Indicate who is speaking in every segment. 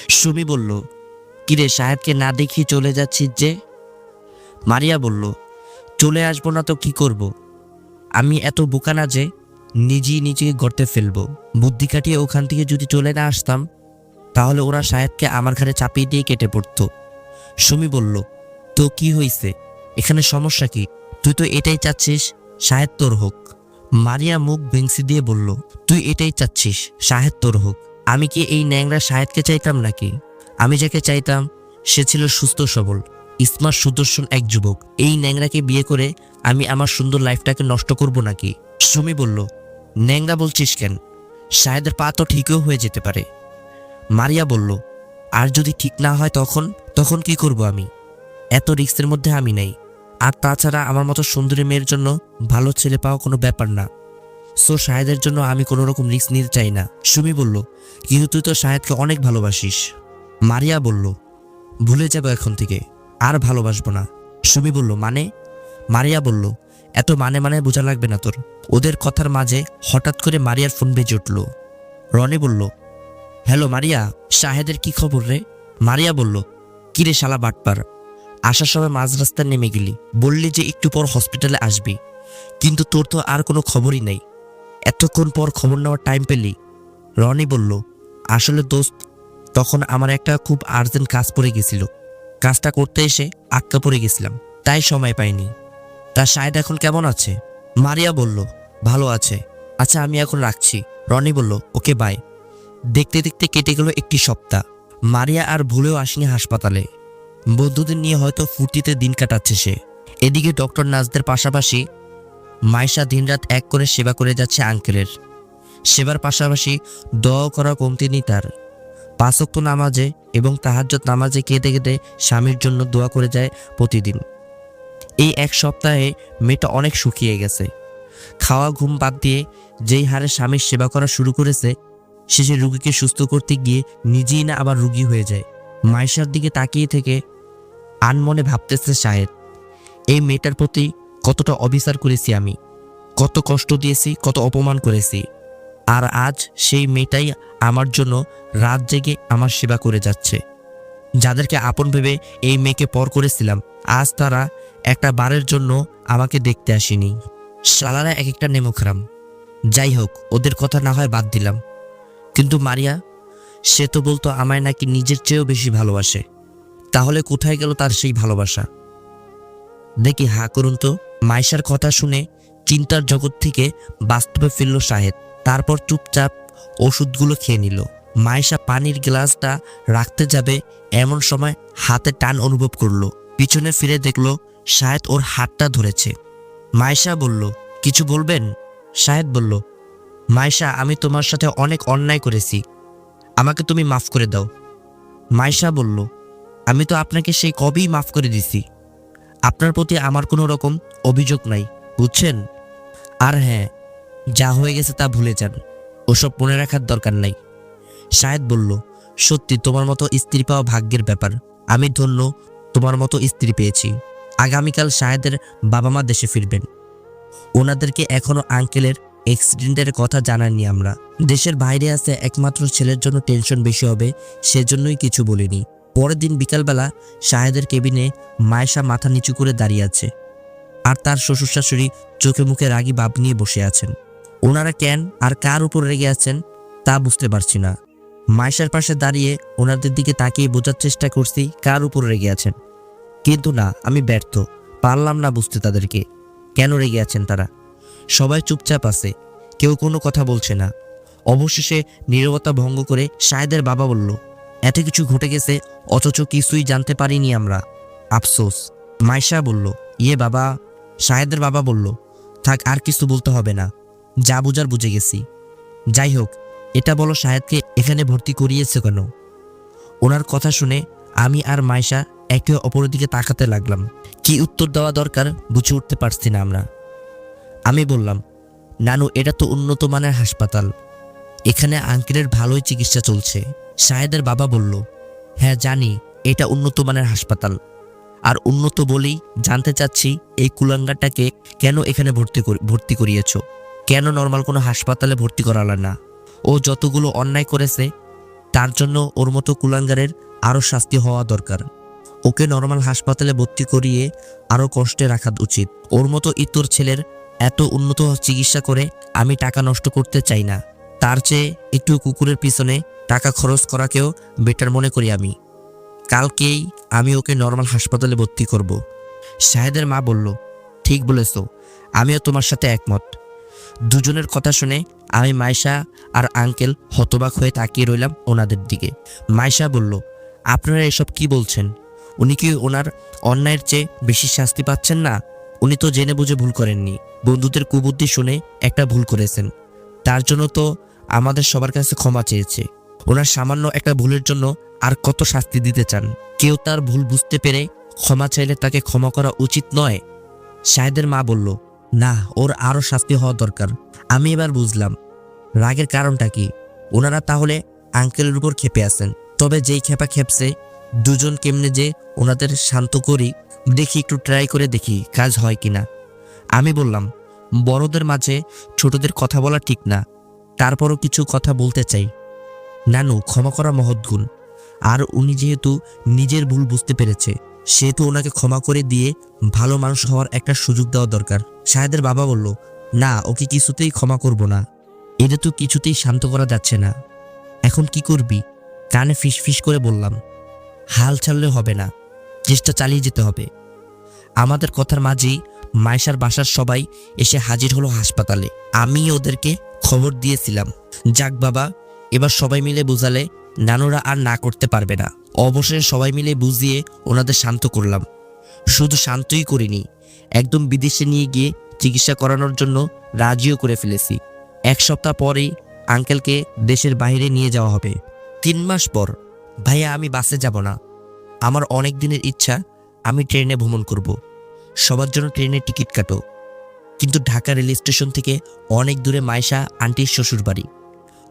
Speaker 1: সুমি বলল, কিরে সাহেবকে না দেখি চলে যাচ্ছিস যে? মারিয়া বলল, চলে আসবো না তো কি করব? আমি এত বোকা না যে নিজেই নিজেকে গর্তে ফেলবো। বুদ্ধি কাটিয়ে ওখান থেকে যদি চলে না আসতাম তাহলে ওরা সাহেবকে আমার ঘাড়ে চাপিয়ে দিয়ে কেটে পড়তো। সুমি বলল, তো কি হইছে? এখানে সমস্যা কি? তুই তো এটাই চাচ্ছিস সাহেব তোর হোক। মারিয়া মুখ ভেংসি দিয়ে বলল, তুই এটাই চাচ্ছিস সাহেব তোর হোক? আমি কি এই ন্যাংরা সাহেবকে চাইতাম নাকি? আমি যাকে চাইতাম সে ছিল সুস্থ সবল স্মার্ট সুদর্শন এক যুবক। এই ন্যাংরাকে বিয়ে করে আমি আমার সুন্দর লাইফটাকে নষ্ট করব নাকি? সুমি বলল, ন্যাংরা বলছিস কেন? সাহেদের পা তো ঠিকও হয়ে যেতে পারে। মারিয়া বলল, আর যদি ঠিক না হয় তখন তখন কি করব আমি? এত রিস্কের মধ্যে আমি নেই। আর তাছাড়া আমার মতো সুন্দরী মেয়ের জন্য ভালো ছেলে পাওয়া কোনো ব্যাপার না। সো শাহেদের জন্য আমি কোনো রকম রিস্ক নিতে চাই না। সুমি বলল, কিন্তু তুই তো শাহেদকে অনেক ভালোবাসিস। মারিয়া বলল, ভুলে যাবো এখন থেকে, আর ভালোবাসবো না। সুমি বলল, মানে? মারিয়া বলল, এত মানে মানে বোঝা লাগবে না তোর। ওদের কথার মাঝে হঠাৎ করে মারিয়ার ফোন বেজে উঠল। রনি বলল, হ্যালো মারিয়া, শাহেদের কি খবর রে? মারিয়া বলল, কিরে শালা বাটপার, আসার সময় মাঝ রাস্তায় নেমে গেলি, বললি যে একটু পর হসপিটালে আসবি, কিন্তু তোর তো আর কোনো খবরই নেই। এতক্ষণ পর খবর নেওয়ার টাইম পেলি? রনি বলল, আসলে দোস্ত, তখন আমার একটা খুব আর্জেন্ট কাজ পড়ে গেছিল। কাজটা করতে এসে আটকা পড়ে গেছিলাম, তাই সময় পাইনি। তা শাহেদ এখন কেমন আছে? মারিয়া বলল, ভালো আছে। আচ্ছা আমি এখন রাখছি। রনি বলল, ওকে বাই। দেখতে দেখতে কেটে গেল একটি সপ্তাহ। মারিয়া আর ভুলেও আসেনি হাসপাতালে। বন্ধুদের নিয়ে হয়তো ফুর্তিতে দিন কাটাচ্ছে সে। এদিকে ডক্টর নার্সদের পাশাপাশি মাইশা দিনরাত এক করে সেবা করে যাচ্ছে আঙ্কেলের। সেবার পাশাপাশি দোয়া করা কমতি নেই তার। 5 ওয়াক্ত নামাজে এবং তাহাজ্জুদ নামাজে কেঁদে কেঁদে স্বামীর জন্য দোয়া করে যায় প্রতিদিন। এই এক সপ্তাহে মেয়েটা অনেক শুকিয়ে গেছে। খাওয়া ঘুম বাদ দিয়ে যেই হারে স্বামীর সেবা করা শুরু করেছে, শেষে রুগীকে সুস্থ করতে গিয়ে নিজেই না আবার রুগী হয়ে যায়। মাইশার দিকে তাকিয়ে থেকে আনমনে ভাবতেছে শাহেদ, এই মেয়েটার প্রতি কতটা অবিচার করেছি আমি, কত কষ্ট দিয়েছি, কত অপমান করেছি। আর আজ সেই মেয়েটাই আমার জন্য রাত জেগে আমার সেবা করে যাচ্ছে। যাদেরকে আপন ভেবে এই মেয়েকে পর করেছিলাম, আজ তারা একটা বারের জন্য আমাকে দেখতে আসেনি। শালারা এক একটা নেমুখারাম। যাই হোক, ওদের কথা না হয় বাদ দিলাম, কিন্তু মারিয়া, সে তো বলতো আমায় নাকি নিজের চেয়েও বেশি ভালোবাসে। তাহলে কোথায় গেল তার সেই ভালোবাসা? দেখি হা করুন তো। মাইশার কথা শুনে চিন্তার জগৎ থেকে বাস্তবে ফিরল শাহেদ। তারপর চুপচাপ ওষুধগুলো খেয়ে নিল। মাইশা পানির গ্লাসটা রাখতে যাবে এমন সময় হাতে টান অনুভব করলো। পিছনে ফিরে দেখলো শাহেদ ওর হাতটা ধরেছে। মাইশা বলল, কিছু বলবেন? শাহেদ বলল, মাইশা, আমি তোমার সাথে অনেক অন্যায় করেছি, আমাকে তুমি মাফ করে দাও। মাইশা বলল, আমি তো আপনাকে সেই কবেই মাফ করে দিছি। আপনার প্রতি আমার কোনো রকম অভিযোগ নাই, বুঝছেন? আর হ্যাঁ, যা হয়ে গেছে তা ভুলে যান, ওসব মনে রাখার দরকার নাই। শাহেদ বলল, সত্যি তোমার মতো স্ত্রী পাওয়া ভাগ্যের ব্যাপার। আমি ধন্য তোমার মতো স্ত্রী পেয়েছি। আগামীকাল শাহেদের বাবা মা দেশে ফিরবেন। ওনাদেরকে এখনো আঙ্কেলের অ্যাক্সিডেন্টের কথা জানাননি আমরা। দেশের বাইরে আছে, একমাত্র ছেলের জন্য টেনশন বেশি হবে, সেজন্যই কিছু বলিনি। পরের দিন বিকালবেলা শাহেদের কেবিনে মায়েশা মাথা নিচু করে দাঁড়িয়ে আছে, আর তার শ্বশুর শাশুড়ি চোখে মুখে রাগী ভাব নিয়ে বসে আছেন। ওনারা কেন আর কার উপর রেগে আছেন তা বুঝতে পারছি না। মায়েশার পাশে দাঁড়িয়ে ওনাদের দিকে তাকিয়ে বোঝার চেষ্টা করছি কার উপর রেগে আছেন, কিন্তু না, আমি ব্যর্থ, পারলাম না বুঝতে তাদেরকে কেন রেগে আছেন তারা। সবাই চুপচাপ আছে, কেউ কোনো কথা বলছে না। অবশেষে নীরবতা ভঙ্গ করে শাহেদের বাবা বলল, এত কিছু ঘটে গেছে অথচ কিছুই জানতে পারিনি আমরা, আফসোস। মাইশা বলল, ইয়ে বাবা। শাহেদের বাবা বলল, থাক, আর কিছু বলতে হবে না, যা বুঝার বুঝে গেছি। যাই হোক, এটা বলো শাহেদকে এখানে ভর্তি করিয়েছে কেন? ওনার কথা শুনে আমি আর মাইশা একে অপরের দিকে তাকাতে লাগলাম। কি উত্তর দেওয়া দরকার বুঝে উঠতে পারছি না আমরা। আমি বললাম, নানু, এটা তো উন্নত মানের হাসপাতাল, এখানে আঙ্কেলের ভালোই চিকিৎসা চলছে। শাহেদের বাবা বলল, হ্যাঁ জানি, এটা উন্নত মানের হাসপাতাল, আর উন্নত বলেই জানতে চাচ্ছি এই কুলাঙ্গাটাকে কেন এখানে ভর্তি করিয়েছো? কেন নর্মাল কোনো হাসপাতালে ভর্তি করালা না? ও যতগুলো অন্যায় করেছে তার জন্য ওর মতো কুলাঙ্গারের আরও শাস্তি হওয়া দরকার। ওকে নর্মাল হাসপাতালে ভর্তি করিয়ে আরও কষ্টে রাখা উচিত। ওর মতো ইতর ছেলের এত উন্নত চিকিৎসা করে আমি টাকা নষ্ট করতে চাই না। তার চেয়ে একটু কুকুরের পিছনে টাকা খরচ করাকেও বেটার মনে করি আমি। কালকেই আমি ওকে নর্মাল হাসপাতালে ভর্তি করব। শাহেদের মা বলল, ঠিক বলেছ, আমিও তোমার সাথে একমত। দুজনের কথা শুনে আমি মাইশা আর আঙ্কেল হতবাক হয়ে তাকিয়ে রইলাম ওনাদের দিকে। মাইশা বলল, আপনারা এসব কি বলছেন? উনি কি ওনার অন্যায়ের চেয়ে বেশি শাস্তি পাচ্ছেন না? উনি তো জেনে বুঝে ভুল করেননি, বন্ধুদের কুবুদ্ধি শুনে একটা ভুল করেছেন। তার জন্য তো আমাদের সবার কাছে ক্ষমা চেয়েছে। ওনার সামান্য একটা ভুলের জন্য আর কত শাস্তি দিতে চান? কেউ তার ভুল বুঝতে পেরে ক্ষমা চাইলে তাকে ক্ষমা করা উচিত নয়? শাহেদের মা বলল, না, ওর আরও শাস্তি হওয়া দরকার। আমি এবার বুঝলাম রাগের কারণটা কি। ওনারা তাহলে আঙ্কেলের উপর ক্ষেপে আছেন। তবে যেই ক্ষেপা খেপছে, দুজন কেমনে যে ওনাদের শান্ত করি, দেখি একটু ট্রাই করে দেখি কাজ হয় কিনা। আমি বললাম, বড়দের মাঝে ছোটদের কথা বলা ঠিক না, তারপরও কিছু কথা বলতে চাই। নানু, ক্ষমা করা মহৎ গুণ। আর উনি যেহেতু নিজের ভুল বুঝতে পেরেছে, সেহেতু ওনাকে ক্ষমা করে দিয়ে ভালো মানুষ হওয়ার একটা সুযোগ দেওয়া দরকার। শাহেদের বাবা বলল, না, ওকে কিছুতেই ক্ষমা করব না। এটা তো কিছুতেই শান্ত করা যাচ্ছে না। এখন কি করবি? কানে ফিস ফিস করে বললাম, হাল ছাড়লে হবে না, চেষ্টা চালিয়ে যেতে হবে। আমাদের কথার মাঝেই মাইশার বাসার সবাই এসে হাজির হলো হাসপাতালে। আমি ওদেরকে খবর দিয়েছিলাম। যাক বাবা, এবার সবাই মিলে বুঝালে নানুরা আর না করতে পারবে না। অবশেষে সবাই মিলে বুঝিয়ে ওনাদের শান্ত করলাম। শুধু শান্তই করিনি, একদম বিদেশে নিয়ে গিয়ে চিকিৎসা করানোর জন্য রাজিও করে ফেলেছি। 1 সপ্তাহ পরেই আঙ্কেলকে দেশের বাইরে নিয়ে যাওয়া হবে। 3 মাস পর। ভাইয়া, আমি বাসে যাব না। আমার অনেক দিনের ইচ্ছা আমি ট্রেনে ভ্রমণ করব। সবার জন্য ট্রেনের টিকিট কাটো। কিন্তু ঢাকা রেল স্টেশন থেকে অনেক দূরে মাইশা আন্টির শ্বশুর বাড়ি।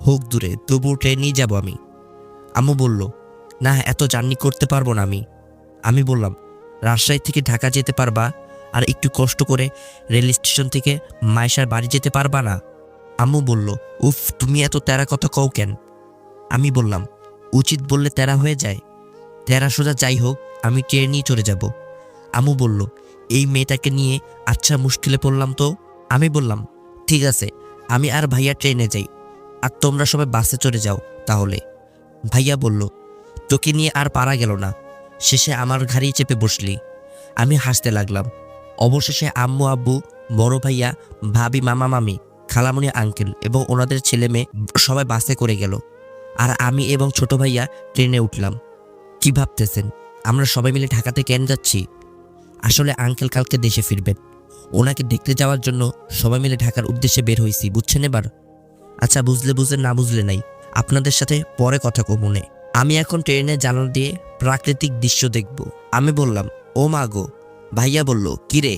Speaker 1: হোক দূরে, তবুও ট্রেনেই যাব আমি। আম্মু বলল, না, এত জার্নি করতে পারবো না আমি। আমি বললাম, রাজশাহী থেকে ঢাকা যেতে পারবা, আর একটু কষ্ট করে রেল স্টেশন থেকে মাইশার বাড়ি যেতে পারবা না? আম্মু বলল, উফ, তুমি এত তেরা কথা কও কেন? আমি বললাম, উচিত বললে তেরা হয়ে যায়। তেরা সোজা যাই হোক, আমি ট্রেনেই চলে যাব। আম্মু বলল, এই মেয়েটাকে নিয়ে আচ্ছা মুশকিলে পড়লাম তো। আমি বললাম, ঠিক আছে, আমি আর ভাইয়া ট্রেনে যাই, আর তোমরা সবাই বাসে চড়ে যাও তাহলে। ভাইয়া বলল, তোকে নিয়ে আর পারা গেল না, শেষে আমার ঘাড়ি চেপে বসলি। আমি হাসতে লাগলাম। অবশেষে আম্মু, আব্বু, বড় ভাইয়া, ভাবি, মামা, মামি, খালামণি, আঙ্কেল এবং ওনাদের ছেলে মেয়ে সবাই বাসে করে গেল, আর আমি এবং ছোট ভাইয়া ট্রেনে উঠলাম। কি ভাবতেছেন আমরা সবাই মিলে ঢাকাতে কেন যাচ্ছি? আসলে আঙ্কেল কালকে দেশে ফিরবেন। ওনাকে দেখতে যাওয়ার জন্য সবাই মিলে ঢাকার উদ্দেশ্যে বের হয়েছি, বুঝছেন এবার? আচ্ছা, বুঝলে বুঝলেন, না বুঝলে নাই, আপনাদের সাথে পরে কথা কমুনে। আমি এখন ট্রেনে জানালা দিয়ে প্রাকৃতিক দৃশ্য দেখব। আমি বললাম, ও মা গো। ভাইয়া বলল, কিরে?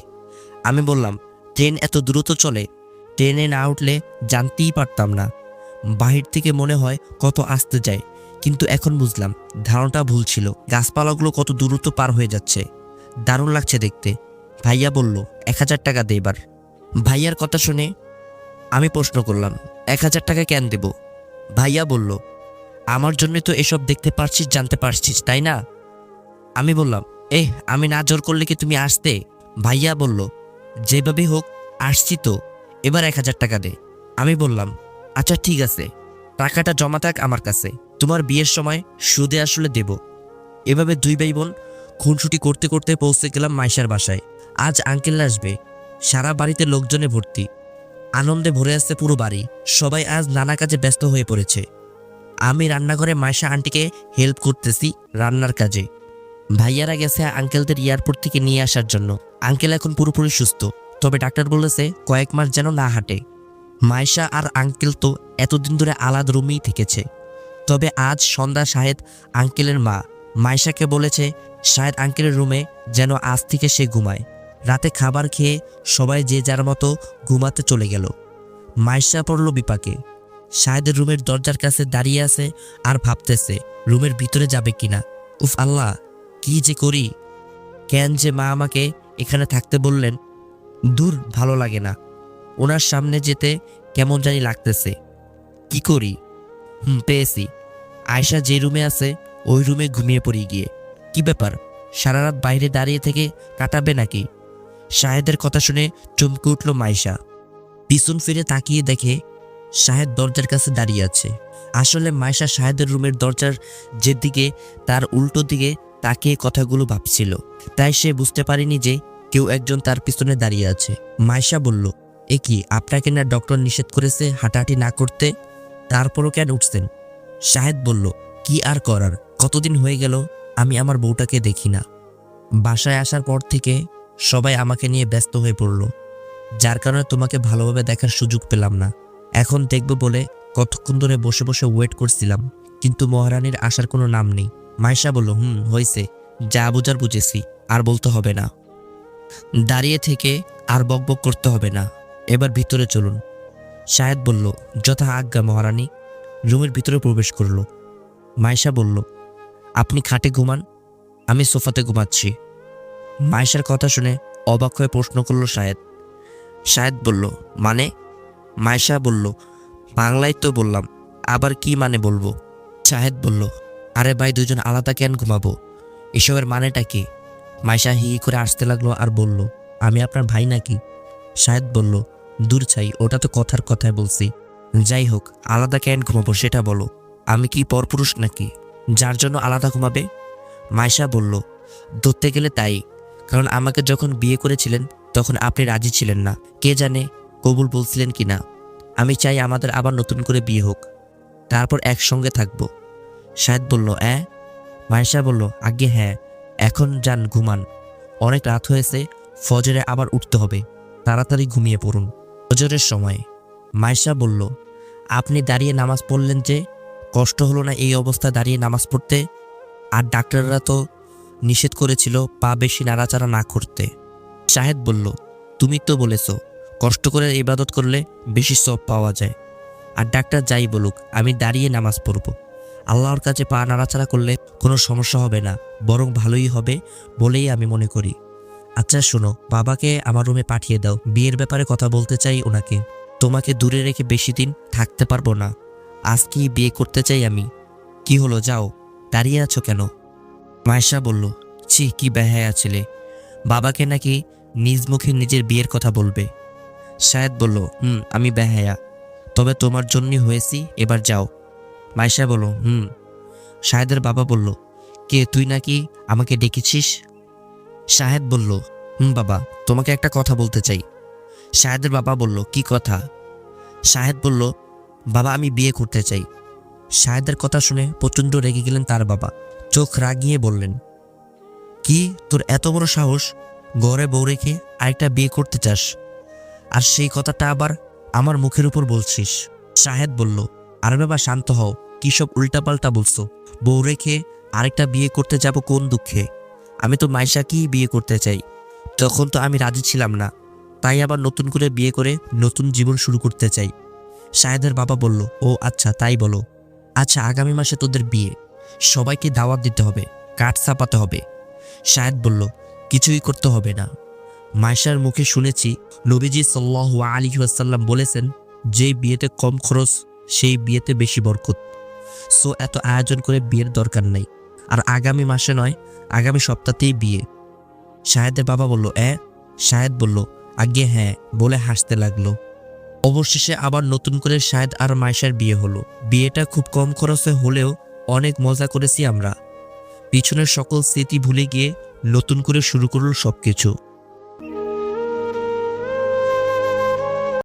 Speaker 1: আমি বললাম, ট্রেন এত দ্রুত চলে, ট্রেনে না উঠলে জানতেই পারতাম না। বাহির থেকে মনে হয় কত আস্তে যায়, কিন্তু এখন বুঝলাম ধারণাটা ভুল ছিল। গাছপালাগুলো কত দ্রুত পার হয়ে যাচ্ছে, দারুণ লাগছে দেখতে। ভাইয়া বলল, 1000 টাকা দে এবার। ভাইয়ার কথা শুনে আমি প্রশ্ন করলাম, 1000 টাকা কেন দেব? ভাইয়া বলল, আমার জন্য তো এসব দেখতে পারছিস, জানতে পারছিস, তাই না? আমি বললাম, আমি না জোর করলে কি তুমি আসতে? ভাইয়া বলল, যেভাবে হোক আসছি তো, এবার 1000 টাকা দে। আমি বললাম, আচ্ছা ঠিক আছে, টাকাটা জমা থাক আমার কাছে, তোমার বিয়ের সময় সুদে আসলে দেব। এভাবে 2 ভাই বোন খুনসুটি করতে করতে পৌঁছে গেলাম মাইশার বাসায়। আজ আঙ্কেল আসবে, সারা বাড়িতে লোকজনে ভর্তি, আনন্দে ভরে আসছে পুরো বাড়ি। সবাই আজ নানা কাজে ব্যস্ত হয়ে পড়েছে। আমি রান্নাঘরে মাইশা আন্টিকে হেল্প করতেছি রান্নার কাজে। ভাইয়ারা গেছে আঙ্কেলদের এয়ারপোর্ট থেকে নিয়ে আসার জন্য। আঙ্কেল এখন পুরোপুরি সুস্থ, তবে ডাক্তার বলেছে কয়েক মাস যেন না হাঁটে। মাইশা আর আঙ্কেল তো এতদিন ধরে আলাদা রুমেই থেকেছে, তবে আজ সন্ধ্যা শাহেদ আঙ্কেলের মা মাইশাকে বলেছে শাহেদ আঙ্কেলের রুমে যেন আজ থেকে সে ঘুমায়। রাতে খাবার খেয়ে সবাই যে যার মতো ঘুমাতে চলে গেল। মাইশা পড়ল বিপাকে। শাহেদের রুমের দরজার কাছে দাঁড়িয়ে আছে আর ভাবতেছে রুমের ভিতরে যাবে কিনা। উফ আল্লাহ, কি যে করি! কেন যে মা আমাকে এখানে থাকতে বললেন? দূর, ভালো লাগে না, ওনার সামনে যেতে কেমন জানি লাগতেছে। কি করি? পেয়েছি। আয়শা যে রুমে আছে ওই রুমে ঘুমিয়ে পড়ি গিয়ে। কি ব্যাপার, সারা রাত বাইরে দাঁড়িয়ে থেকে কাটাবে নাকি? শাহেদের কথা শুনে চমকে উঠল মাইশা। পিছন ফিরে তাকিয়ে দেখে শাহেদ দরজার কাছে দাঁড়িয়ে আছে। আসলে মাইশা শাহেদের রুমের দরজার যেদিকে তার উল্টো দিকে তাকিয়ে কথাগুলো ভাবছিল, তাই সে বুঝতে পারেনি যে কেউ একজন তার পিছনে দাঁড়িয়ে আছে। মাইশা বলল, এ কি, আপনাকে না ডক্টর নিষেধ করেছে হাঁটাহাঁটি না করতে, তারপরও কেন উঠছেন? শাহেদ বলল, কি আর করার, কতদিন হয়ে গেল আমি আমার বউটাকে দেখি না। বাসায় আসার পর থেকে সবাই আমাকে নিয়ে ব্যস্ত হয়ে পড়ল, যার কারণে তোমাকে ভালোভাবে দেখার সুযোগ পেলাম না। এখন দেখব বলে কতক্ষণ ধরে বসে বসে ওয়েট করছিলাম, কিন্তু মহারানীর আসার কোনো নাম নেই। মাইশা বলল, হয়েছে, যা বুঝার বুঝেছি, আর বলতে হবে না। দাঁড়িয়ে থেকে আর বকবক করতে হবে না, এবার ভিতরে চলুন। শাহেদ বলল, যথা আজ্ঞা মহারানী। রুমের ভিতরে প্রবেশ করল। মাইশা বলল, আপনি খাটে ঘুমান, আমি সোফাতে ঘুমাচ্ছি। মাইশার কথা শুনে অবাক হয়ে প্রশ্ন করল শাহেদ। শাহেদ বলল, মানে? মাইশা বলল, বাংলায় তো বললাম, আবার কি মানে বলবো? শাহেদ বলল, আরে ভাই, দুজন আলাদা কেন ঘুমাবো? এসবের মানেটা কি? মাইশা হি করে আসতে লাগলো আর বলল, আমি আপনার ভাই নাকি? শাহেদ বলল, দূর ছাই, ওটা তো কথার কথায় বলছি। যাই হোক, আলাদা কেন ঘুমাবো সেটা বলো। আমি কি পরপুরুষ নাকি যার জন্য আলাদা ঘুমাবে? মাইশা বলল, ধরতে গেলে তাই, কারণ আমাকে যখন বিয়ে করেছিলেন তখন আপনি রাজি ছিলেন না, কে জানে কবুল বলছিলেন কি না। আমি চাই আমাদের আবার নতুন করে বিয়ে হোক, তারপর একসঙ্গে থাকবো। শাহেদ বলল, মাইশা বলল, আগে হ্যাঁ, এখন যান ঘুমান, অনেক রাত হয়েছে, ফজরে আবার উঠতে হবে, তাড়াতাড়ি ঘুমিয়ে পড়ুন। ফজরের সময় মাইশা বলল, আপনি দাঁড়িয়ে নামাজ পড়লেন যে, কষ্ট হলো না এই অবস্থায় দাঁড়িয়ে নামাজ পড়তে? আর ডাক্তাররা তো নিষেধ করেছিল পা বেশি নাড়াচাড়া না করতে। শাহেদ বলল, তুমি তো বলেছ কষ্ট করে ইবাদত করলে বেশি সওয়াব পাওয়া যায়, আর ডাক্তার যাই বলুক আমি দাঁড়িয়ে নামাজ পড়ব। আল্লাহর কাছে পা নাড়াচাড়া করলে কোনো সমস্যা হবে না, বরং ভালোই হবে বলেই আমি মনে করি। আচ্ছা শোনো, বাবাকে আমার রুমে পাঠিয়ে দাও, বিয়ের ব্যাপারে কথা বলতে চাই ওনাকে। তোমাকে দূরে রেখে বেশি দিন থাকতে পারবো না, আজকেই বিয়ে করতে চাই আমি। কি হলো, যাও, দাঁড়িয়ে আছো কেন? মাইশা বলল, ছি, কি বেহায়া ছেলে, বাবাকে নাকি নিজ মুখে নিজের বিয়ের কথা বলবে। শাহেদ বলল, আমি বেহায়া, তবে তোমার জন্যই হয়েছি, এবার যাও। মাইশা বলল, শাহেদের বাবা বলল, কে তুই নাকি আমাকে ডেকেছিস? শাহেদ বলল, বাবা, তোমাকে একটা কথা বলতে চাই। শাহেদের বাবা বলল, কি কথা? শাহেদ বলল, বাবা, আমি বিয়ে করতে চাই। শাহেদের কথা শুনে প্রচণ্ড রেগে গেলেন তার বাবা, চোখ রাগিয়ে বললেন, কি, তোর এত বড় সাহস, ঘরে বউ রেখে আরেকটা বিয়ে করতে চাস, আর সেই কথাটা আবার আমার মুখের উপর বলছিস? শাহেদ বলল, আরে বাবা শান্ত হও, কি সব উল্টাপাল্টা বলছো? বউ রেখে আরেকটা বিয়ে করতে যাব কোন দুঃখে? আমি তো মাইশাকেই বিয়ে করতে চাই, তখন তো আমি রাজি ছিলাম না, তাই আবার নতুন করে বিয়ে করে নতুন জীবন শুরু করতে চাই। শাহেদের বাবা বলল, ও আচ্ছা, তাই বলো। আচ্ছা, আগামী মাসে তোদের বিয়ে, সবাইকে দাওয়াত দিতে হবে, কাঠ ছাপাতে হবে। শাহেদ বলল, কিছুই করতে হবে না। মাইশার মুখে শুনেছি নবীজি সাল্লাল্লাহু আলাইহি ওয়াসাল্লাম বলেছেন, যেই বিয়েতে কম খরচ সেই বিয়েতে বেশি বরকত। সো এত আয়োজন করে বিয়ের দরকার নাই, আর আগামী মাসে নয়, আগামী সপ্তাহতেই বিয়ে। শাহেদের বাবা বলল, শাহেদ বলল, আগে হ্যাঁ বলে হাসতে লাগলো। অবশেষে আবার নতুন করে শাহেদ আর মাইশার বিয়ে হলো। বিয়েটা খুব কম খরচে হলেও অনেক মজা করেছি আমরা। পিছনের সকল স্মৃতি ভুলে গিয়ে নতুন করে শুরু করলো সবকিছু।